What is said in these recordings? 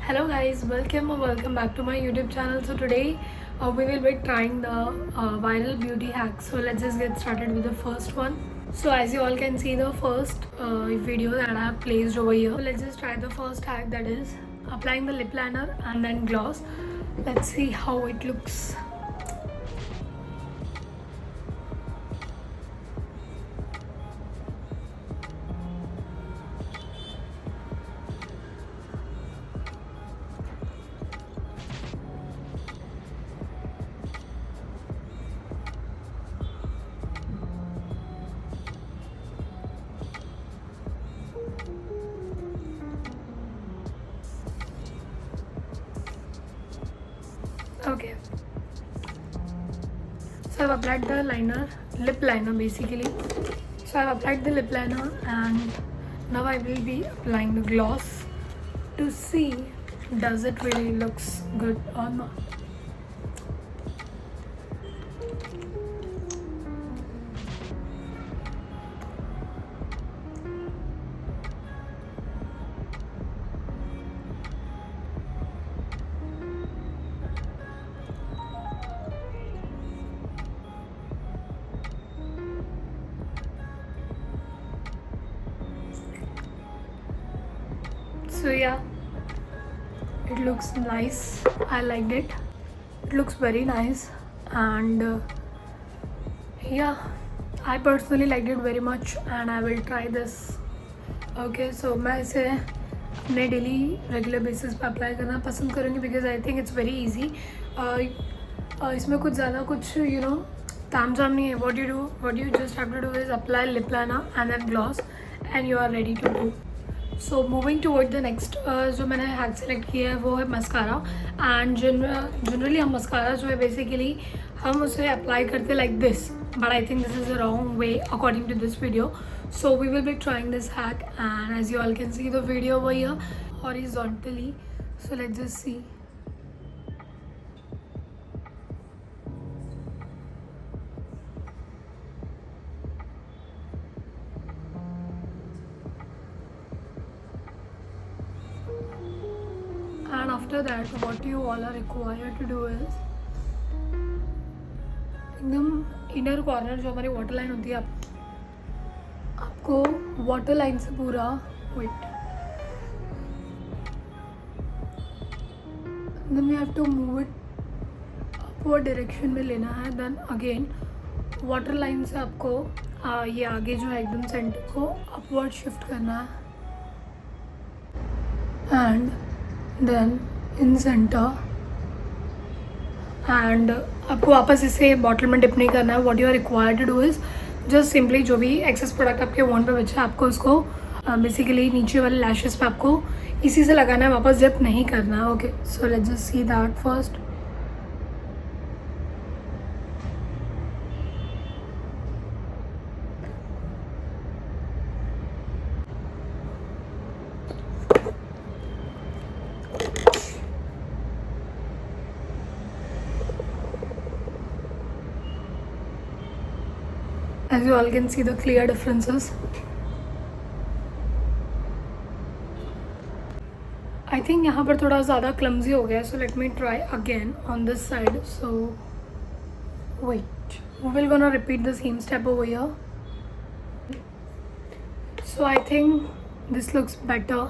Hello guys, welcome or welcome back to my YouTube channel. So today we will be trying the viral beauty hacks. So let's just get started with the first one. So as you all can see the first video that I have placed over here. So let's just try the first hack, that is applying the lip liner and then gloss. Let's see how it looks. Okay, so I've applied the lip liner basically. So I've applied the lip liner and now I will be applying the gloss to see does it really looks good or not. So yeah, it looks nice. I liked it. It looks very nice and yeah, I personally liked it very much and I will try this. Okay, so मैं इसे अपने daily regular basis पे apply करना पसंद करूँगी because I think it's very easy. इसमें कुछ ज़्यादा कुछ ताम झाम नहीं है. What you just have to do is apply lip liner and then gloss and you are ready to go. So moving toward the next जो मैंने हैक सेलेक्ट किया है वो है मस्कारा. एंड जनरली हम मस्कारा जो है बेसिकली हम उसे अप्लाई करते like this, but I think this is the wrong way according to this video. So we will be trying this hack and as you all can see the video over here horizontally. So let's just see. And after that what you all are required to do is एकदम inner corner जो हमारी water line होती है आपको water line से पूरा weight then we have to move it upward direction में लेना है. देन अगेन वाटर लाइन से आपको ये आगे जो है एकदम सेंटर को अपवर्ड शिफ्ट करना है and then in centre and आपको वापस इसे बॉटल में डिप नहीं करना है. What you are required to do is just simply जो भी एक्सेस प्रोडक्ट आपके वॉन पे बचा है आपको उसको बेसिकली नीचे वाले लैशेस पे आपको इसी से लगाना है, वापस डिप नहीं करना है. Okay, so let's just see that first. As you all can see the clear differences. I think यहाँ पर थोड़ा ज़्यादा clumsy हो गया, so let me try again on this side. So wait, we will gonna repeat the same step over here. So I think this looks better.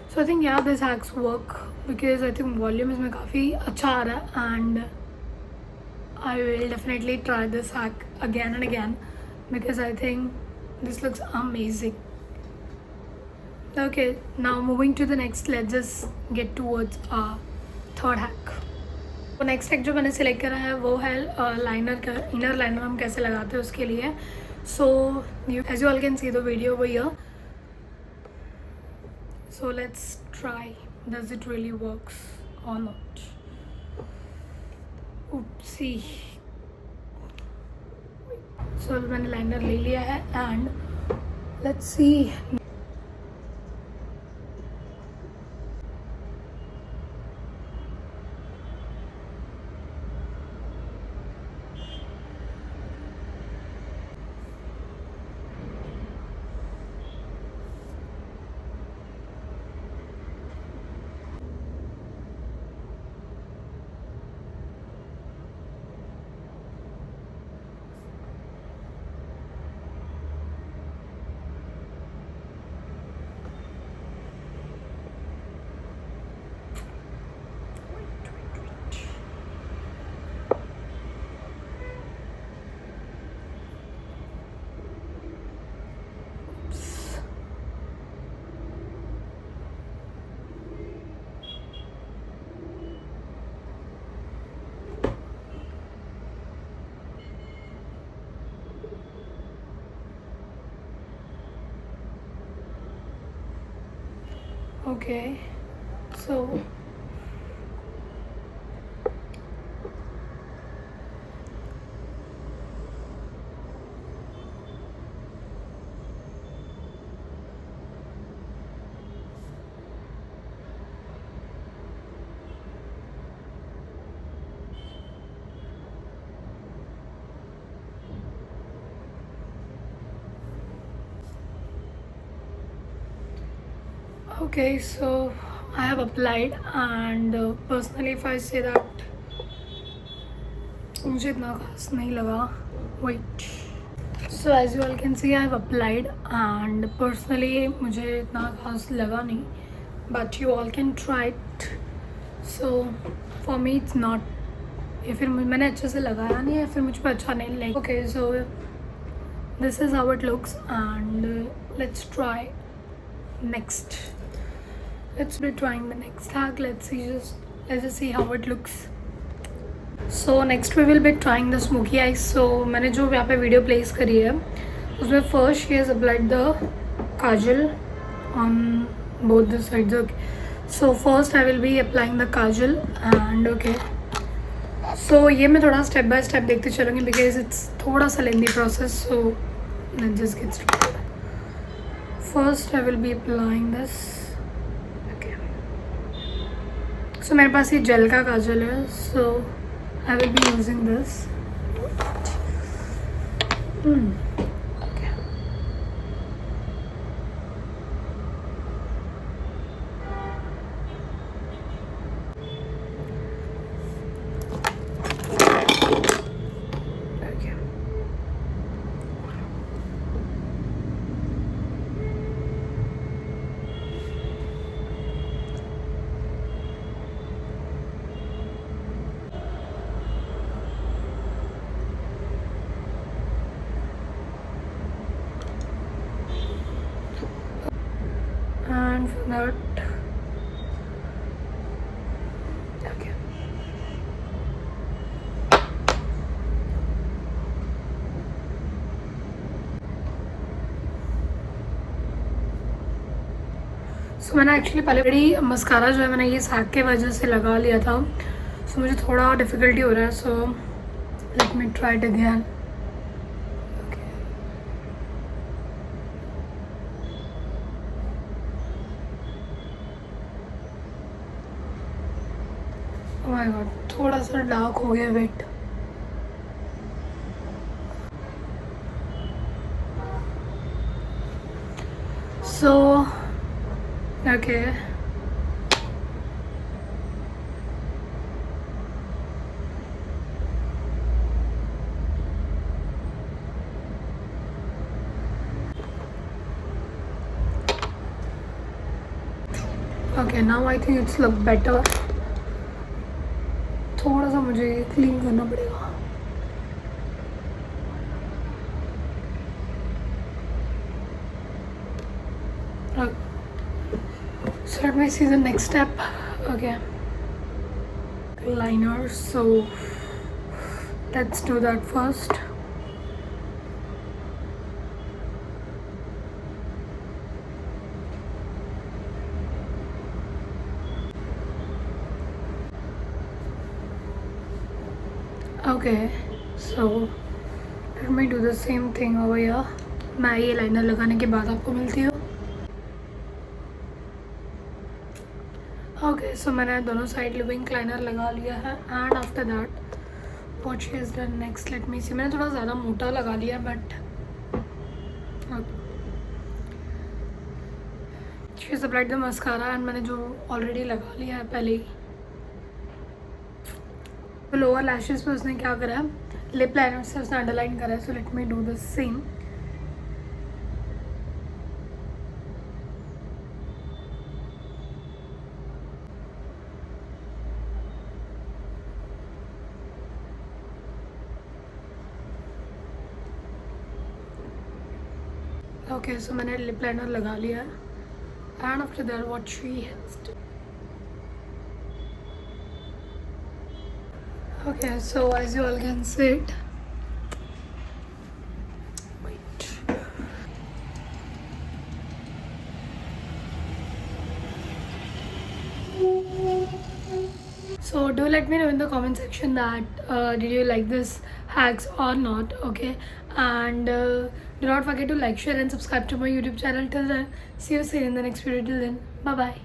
So I think yeah, this hacks work because I think volume इसमें काफ़ी अच्छा आ रहा है and I will definitely try this hack again and again because I think this looks amazing. Okay, now moving to the next, let's just get towards our third hack. तो next hack जो मैंने select करा है वो है liner का inner liner हम कैसे लगाते हैं उसके लिए. So as you all can see the video over here. So let's try does it really works or not. Oopsie. So मैंने लाइनर ले लिया है and let's see. Okay, so okay, so I have applied, and personally if I say that मुझे इतना खास नहीं लगा. Wait. So as you all can see, I have applied, and personally मुझे इतना खास लगा नहीं, but you all can try it. So for me it's not. या फिर मैंने अच्छे से लगाया नहीं है, फिर मुझ पर अच्छा नहीं लगा. Okay, so this is how it looks, and let's try next. Let's be trying the next tag. Let's just see how it looks. So next we will be trying the smoky eyes. So मैंने जो यहाँ पे video place करी है उसमें first she has applied the kajal on both the sides. Okay, so first I will be applying the kajal, and okay, so ये मैं थोड़ा step by step देखते चलूँगी because it's थोड़ा सा lengthy process. So let's just get started. First I will be applying this. Okay, so मेरे पास ये jail का काजल है, so I will be using this. Okay. Okay. And for that, okay. So मैंने actually पहले बड़ी mascara जो है मैंने ये सैक के वजह से लगा लिया था, so मुझे थोड़ा डिफ़िकल्टी हो रहा है. So let me try it again. Oh my god, थोड़ा सा डार्क हो गया. Wait. So okay, okay, now I think it's look better. थोड़ा सा मुझे क्लीन करना पड़ेगा. So let me see the next step. Okay, liner. So let's do that first. Okay, so let me do the same thing over here. मैं ये liner लगाने के बाद आपको मिलती हूँ. Okay, so मैंने दोनों साइड लिविंग लाइनर लगा लिया है, and after that what she has done next, let me see. मैंने थोड़ा ज़्यादा मोटा लगा लिया, but she has applied the mascara, and मैंने जो ऑलरेडी लगा लिया है पहले ही. तो लोअर लैशेस पे उसने क्या करा है, लिप लाइनर से उसने अंडरलाइन करा है. So let me do the same. Okay, so मैंने लिप लाइनर लगा लिया है, and after that what she has done. Okay, so as you all can see it, wait. So do let me know in the comment section that did you like this hacks or not. Okay, and do not forget to like, share and subscribe to my YouTube channel. Till then, see you soon in the next video. Till then, bye bye.